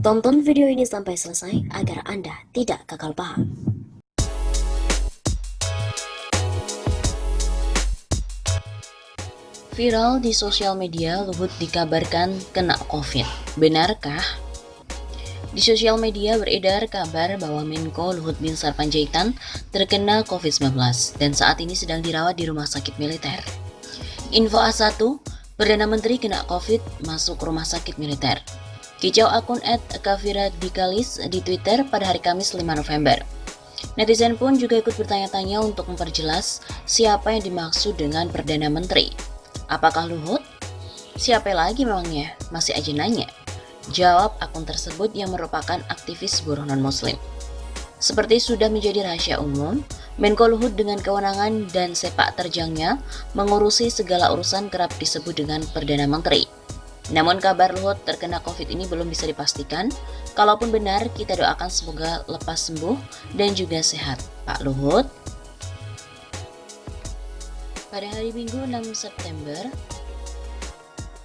Tonton video ini sampai selesai agar Anda tidak gagal paham. Viral di sosial media, Luhut dikabarkan kena COVID. Benarkah? Di sosial media beredar kabar bahwa Menko Luhut Binsar Panjaitan terkena COVID-19 dan saat ini sedang dirawat di rumah sakit militer. Info A1, Perdana Menteri kena COVID masuk rumah sakit militer. Kicau akun @kaviradikalis di Twitter pada hari Kamis 5 November. Netizen pun juga ikut bertanya-tanya untuk memperjelas siapa yang dimaksud dengan Perdana Menteri. Apakah Luhut? Siapa lagi memangnya? Masih aja nanya. Jawab akun tersebut yang merupakan aktivis buruh non-muslim. Seperti sudah menjadi rahasia umum, Menko Luhut dengan kewenangan dan sepak terjangnya mengurusi segala urusan kerap disebut dengan Perdana Menteri. Namun kabar Luhut terkena COVID ini belum bisa dipastikan. Kalaupun benar, kita doakan semoga lepas sembuh dan juga sehat, Pak Luhut. Pada hari Minggu 6 September,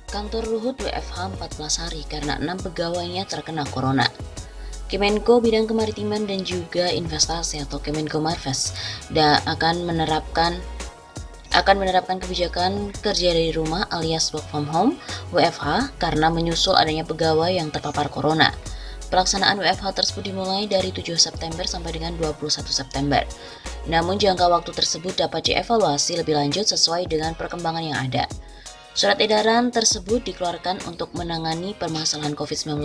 kantor Luhut WFH 14 hari karena 6 pegawainya terkena corona. Kemenko Bidang Kemaritiman dan juga Investasi atau Kemenko Marves akan menerapkan kebijakan kerja dari rumah alias work from home WFH karena menyusul adanya pegawai yang terpapar corona. Pelaksanaan WFH tersebut dimulai dari 7 September sampai dengan 21 September. Namun jangka waktu tersebut dapat dievaluasi lebih lanjut sesuai dengan perkembangan yang ada. Surat edaran tersebut dikeluarkan untuk menangani permasalahan COVID-19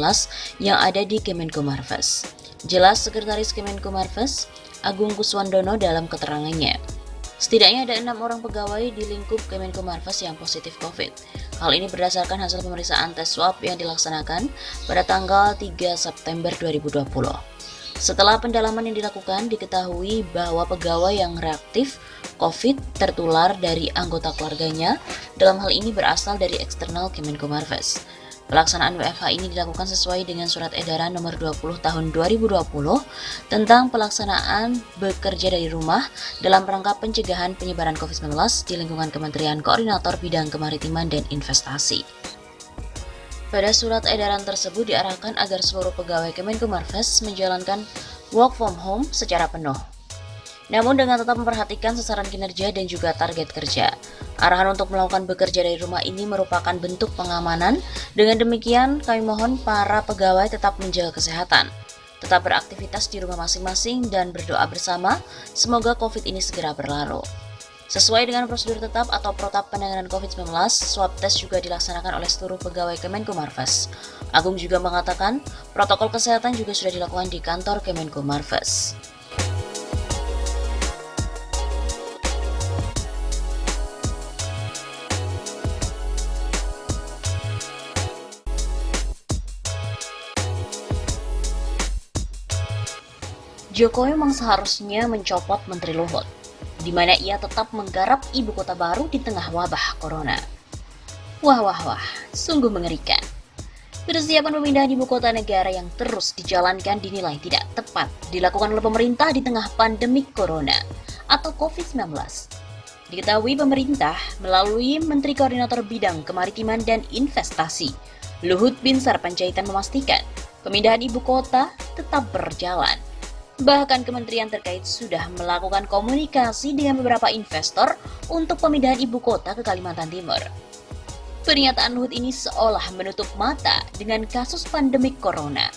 yang ada di Kemenko Marves. Jelas Sekretaris Kemenko Marves, Agung Kuswandono dalam keterangannya. Setidaknya ada 6 orang pegawai di lingkup Kemenko Marves yang positif COVID. Hal ini berdasarkan hasil pemeriksaan tes swab yang dilaksanakan pada tanggal 3 September 2020. Setelah pendalaman yang dilakukan, diketahui bahwa pegawai yang reaktif COVID tertular dari anggota keluarganya, dalam hal ini berasal dari eksternal Kemenko Marves. Pelaksanaan WFH ini dilakukan sesuai dengan Surat Edaran Nomor 20 Tahun 2020 tentang pelaksanaan bekerja dari rumah dalam rangka pencegahan penyebaran COVID-19 di lingkungan Kementerian Koordinator Bidang Kemaritiman dan Investasi. Pada surat edaran tersebut diarahkan agar seluruh pegawai Kemenko Marves menjalankan work from home secara penuh. Namun dengan tetap memperhatikan sasaran kinerja dan juga target kerja. Arahan untuk melakukan bekerja dari rumah ini merupakan bentuk pengamanan. Dengan demikian, kami mohon para pegawai tetap menjaga kesehatan, tetap beraktivitas di rumah masing-masing dan berdoa bersama semoga COVID ini segera berlalu. Sesuai dengan prosedur tetap atau protap penanganan COVID-19, swab test juga dilaksanakan oleh seluruh pegawai Kemenko Marves. Agung juga mengatakan, protokol kesehatan juga sudah dilakukan di kantor Kemenko Marves. Jokowi memang seharusnya mencopot Menteri Luhut, di mana ia tetap menggarap ibu kota baru di tengah wabah corona. Wah, sungguh mengerikan. Persiapan pemindahan ibu kota negara yang terus dijalankan dinilai tidak tepat dilakukan oleh pemerintah di tengah pandemi corona atau COVID-19. Diketahui pemerintah melalui Menteri Koordinator Bidang Kemaritiman dan Investasi, Luhut Binsar Panjaitan memastikan pemindahan ibu kota tetap berjalan. Bahkan kementerian terkait sudah melakukan komunikasi dengan beberapa investor untuk pemindahan ibu kota ke Kalimantan Timur. Pernyataan Luhut ini seolah menutup mata dengan kasus pandemik corona.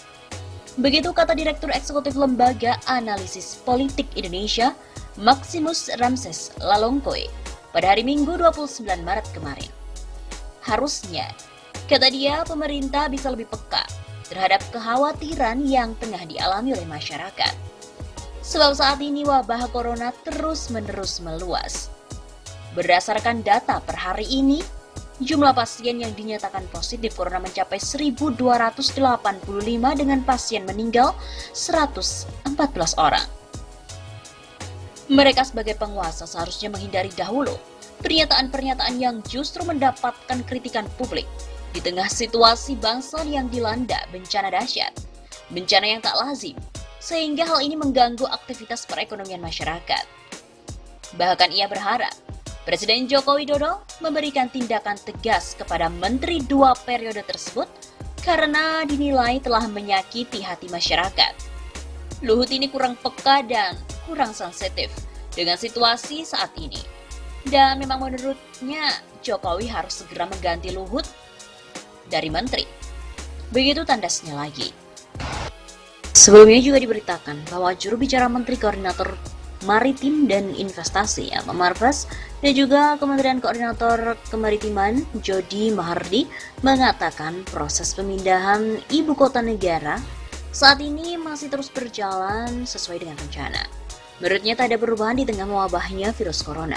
Begitu kata Direktur Eksekutif Lembaga Analisis Politik Indonesia, Maximus Ramses Lalongkoe, pada hari Minggu 29 Maret kemarin. Harusnya, kata dia, pemerintah bisa lebih peka terhadap kekhawatiran yang tengah dialami oleh masyarakat. Sebab saat ini wabah corona terus-menerus meluas. Berdasarkan data per hari ini, jumlah pasien yang dinyatakan positif corona mencapai 1.285 dengan pasien meninggal 114 orang. Mereka sebagai penguasa seharusnya menghindari dahulu pernyataan-pernyataan yang justru mendapatkan kritikan publik di tengah situasi bangsa yang dilanda bencana dahsyat, bencana yang tak lazim, sehingga hal ini mengganggu aktivitas perekonomian masyarakat. Bahkan ia berharap Presiden Joko Widodo memberikan tindakan tegas kepada menteri 2 periode tersebut karena dinilai telah menyakiti hati masyarakat. Luhut ini kurang peka dan kurang sensitif dengan situasi saat ini. Dan memang menurutnya Jokowi harus segera mengganti Luhut dari menteri. Begitu tandasnya lagi. Sebelumnya juga diberitakan bahwa juru bicara Menteri Koordinator Maritim dan Investasi Marves dan juga Kementerian Koordinator Kemaritiman Jody Mahardi mengatakan proses pemindahan ibu kota negara saat ini masih terus berjalan sesuai dengan rencana. Menurutnya tak ada perubahan di tengah mewabahnya virus corona.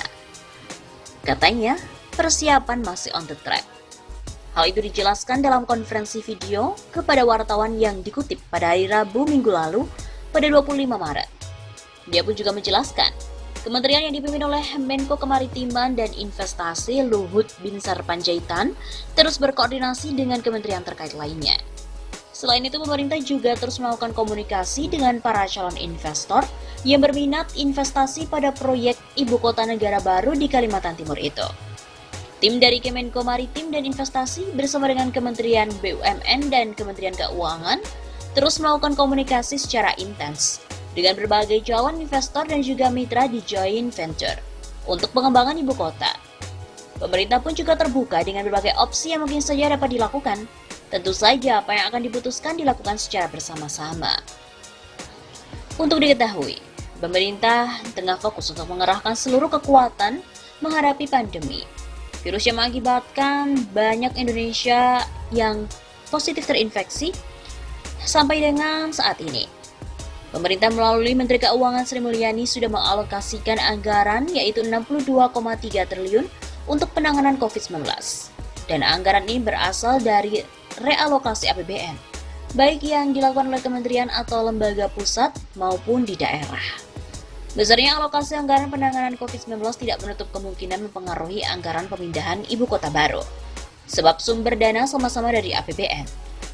Katanya, persiapan masih on the track. Hal itu dijelaskan dalam konferensi video kepada wartawan yang dikutip pada hari Rabu minggu lalu pada 25 Maret. Dia pun juga menjelaskan, kementerian yang dipimpin oleh Menko Kemaritiman dan Investasi Luhut Binsar Panjaitan terus berkoordinasi dengan kementerian terkait lainnya. Selain itu, pemerintah juga terus melakukan komunikasi dengan para calon investor yang berminat investasi pada proyek ibu kota negara baru di Kalimantan Timur itu. Tim dari Kemenko Maritim dan Investasi bersama dengan Kementerian BUMN dan Kementerian Keuangan terus melakukan komunikasi secara intens dengan berbagai calon investor dan juga mitra di joint venture untuk pengembangan ibu kota. Pemerintah pun juga terbuka dengan berbagai opsi yang mungkin saja dapat dilakukan. Tentu saja apa yang akan diputuskan dilakukan secara bersama-sama. Untuk diketahui, pemerintah tengah fokus untuk mengerahkan seluruh kekuatan menghadapi pandemi. Virus yang mengakibatkan banyak Indonesia yang positif terinfeksi sampai dengan saat ini. Pemerintah melalui Menteri Keuangan Sri Mulyani sudah mengalokasikan anggaran yaitu 62,3 triliun untuk penanganan COVID-19. Dan anggaran ini berasal dari realokasi APBN, baik yang dilakukan oleh kementerian atau lembaga pusat maupun di daerah. Besarnya alokasi anggaran penanganan COVID-19 tidak menutup kemungkinan mempengaruhi anggaran pemindahan ibu kota baru, sebab sumber dana sama-sama dari APBN.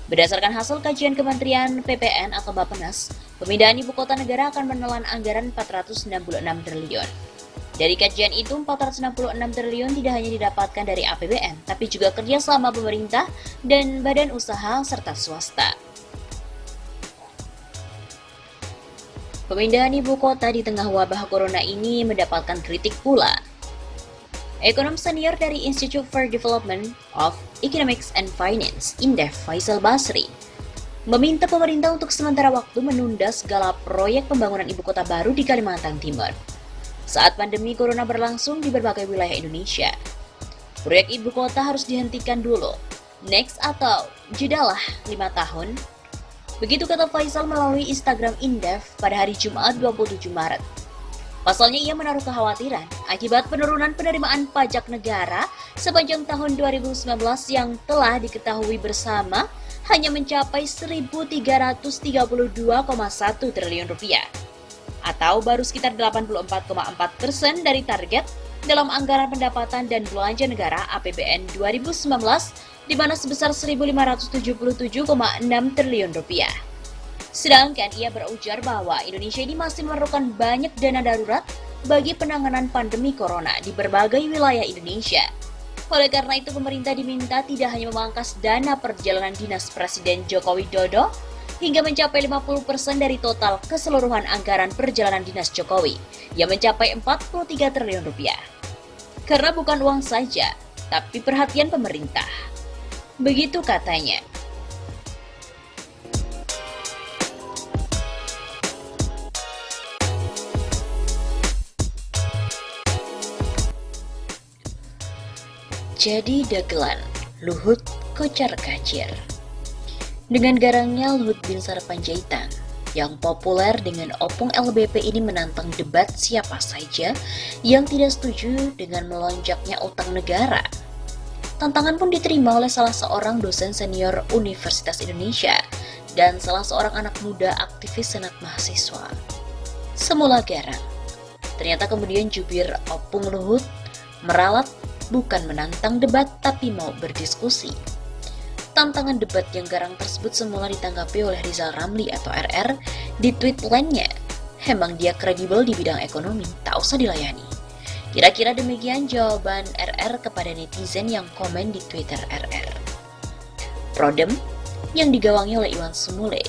Berdasarkan hasil kajian Kementerian PPN atau Bappenas, pemindahan ibu kota negara akan menelan anggaran 466 triliun. Dari kajian itu, 466 triliun tidak hanya didapatkan dari APBN, tapi juga kerjasama pemerintah dan badan usaha serta swasta. Pemindahan ibu kota di tengah wabah corona ini mendapatkan kritik pula. Ekonom senior dari Institute for Development of Economics and Finance, Indef, Faisal Basri, meminta pemerintah untuk sementara waktu menunda segala proyek pembangunan ibu kota baru di Kalimantan Timur saat pandemi corona berlangsung di berbagai wilayah Indonesia. Proyek ibu kota harus dihentikan dulu, next atau jedalah 5 tahun. Begitu kata Faisal melalui Instagram Indef pada hari Jumat 27 Maret. Pasalnya ia menaruh kekhawatiran akibat penurunan penerimaan pajak negara sepanjang tahun 2019 yang telah diketahui bersama hanya mencapai 1.332,1 triliun rupiah atau baru sekitar 84,4% dari target dalam anggaran pendapatan dan belanja negara APBN 2019 di mana sebesar 1.577,6 triliun rupiah. Sedangkan ia berujar bahwa Indonesia ini masih memerlukan banyak dana darurat bagi penanganan pandemi corona di berbagai wilayah Indonesia. Oleh karena itu, pemerintah diminta tidak hanya memangkas dana perjalanan dinas Presiden Joko Widodo hingga mencapai 50% dari total keseluruhan anggaran perjalanan dinas Jokowi yang mencapai 43 triliun rupiah. Karena bukan uang saja, tapi perhatian pemerintah. Begitu katanya. Jadi dagelan, Luhut kocar-kacir. Dengan garangnya Luhut Binsar Panjaitan, yang populer dengan opung LBP ini menantang debat siapa saja yang tidak setuju dengan melonjaknya utang negara. Tantangan pun diterima oleh salah seorang dosen senior Universitas Indonesia dan salah seorang anak muda aktivis Senat Mahasiswa. Semula garang, ternyata kemudian jubir opung Luhut meralat bukan menantang debat tapi mau berdiskusi. Tantangan debat yang garang tersebut semula ditanggapi oleh Rizal Ramli atau RR di tweet lainnya. Emang dia kredibel di bidang ekonomi, tak usah dilayani. Kira-kira demikian jawaban RR kepada netizen yang komen di Twitter RR. Prodem, yang digawangi oleh Iwan Sumule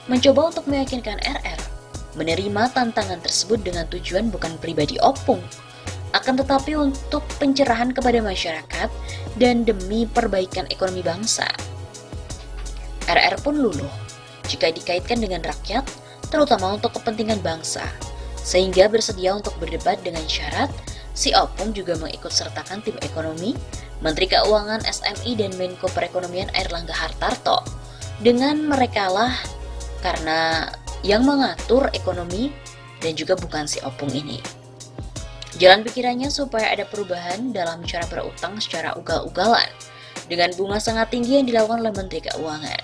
mencoba untuk meyakinkan RR menerima tantangan tersebut dengan tujuan bukan pribadi Opung, akan tetapi untuk pencerahan kepada masyarakat dan demi perbaikan ekonomi bangsa. RR pun luluh jika dikaitkan dengan rakyat, terutama untuk kepentingan bangsa, sehingga bersedia untuk berdebat dengan syarat si Opung juga mengikut sertakan tim ekonomi, Menteri Keuangan SMI dan Menko Perekonomian Airlangga Hartarto, dengan merekalah karena yang mengatur ekonomi dan juga bukan si Opung ini. Jalan pikirannya supaya ada perubahan dalam cara berutang secara ugal-ugalan dengan bunga sangat tinggi yang dilakukan oleh Menteri Keuangan.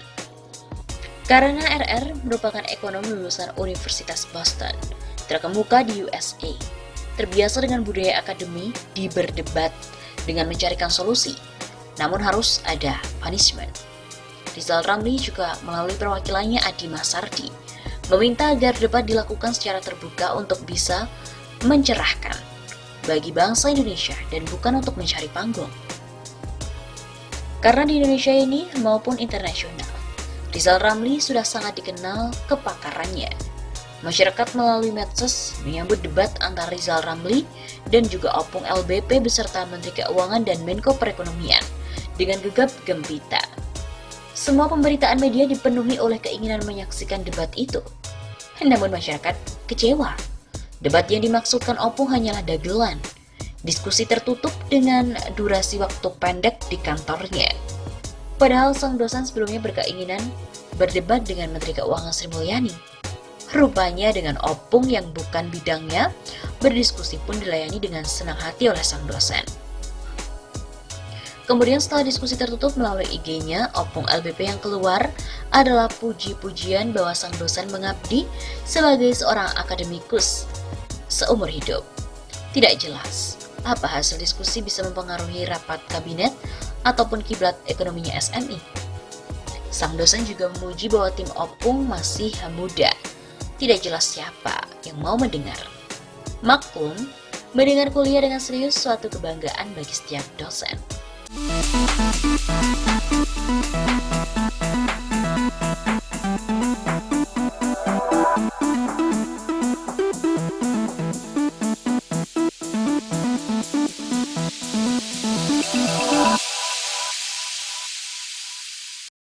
Karena RR merupakan ekonom lulusan Universitas Boston, terkemuka di USA, terbiasa dengan budaya akademi di berdebat dengan mencarikan solusi, namun harus ada punishment. Rizal Ramli juga melalui perwakilannya Adi Masardi meminta agar debat dilakukan secara terbuka untuk bisa mencerahkan bagi bangsa Indonesia dan bukan untuk mencari panggung. Karena di Indonesia ini maupun internasional, Rizal Ramli sudah sangat dikenal kepakarannya. Masyarakat melalui medsos menyambut debat antara Rizal Ramli dan juga Opung LBP beserta Menteri Keuangan dan Menko Perekonomian dengan gegap gempita. Semua pemberitaan media dipenuhi oleh keinginan menyaksikan debat itu. Namun masyarakat kecewa. Debat yang dimaksudkan Opung hanyalah dagelan. Diskusi tertutup dengan durasi waktu pendek di kantornya. Padahal sang dosen sebelumnya berkeinginan berdebat dengan Menteri Keuangan Sri Mulyani. Rupanya dengan Opung yang bukan bidangnya, berdiskusi pun dilayani dengan senang hati oleh sang dosen. Kemudian setelah diskusi tertutup melalui IG-nya, Opung LBP yang keluar adalah puji-pujian bahwa sang dosen mengabdi sebagai seorang akademikus seumur hidup. Tidak jelas apa hasil diskusi bisa mempengaruhi rapat kabinet ataupun kiblat ekonominya SMI. Sang dosen juga memuji bahwa tim Opung masih muda. Tidak jelas siapa yang mau mendengar. Maklum, mendengar kuliah dengan serius suatu kebanggaan bagi setiap dosen.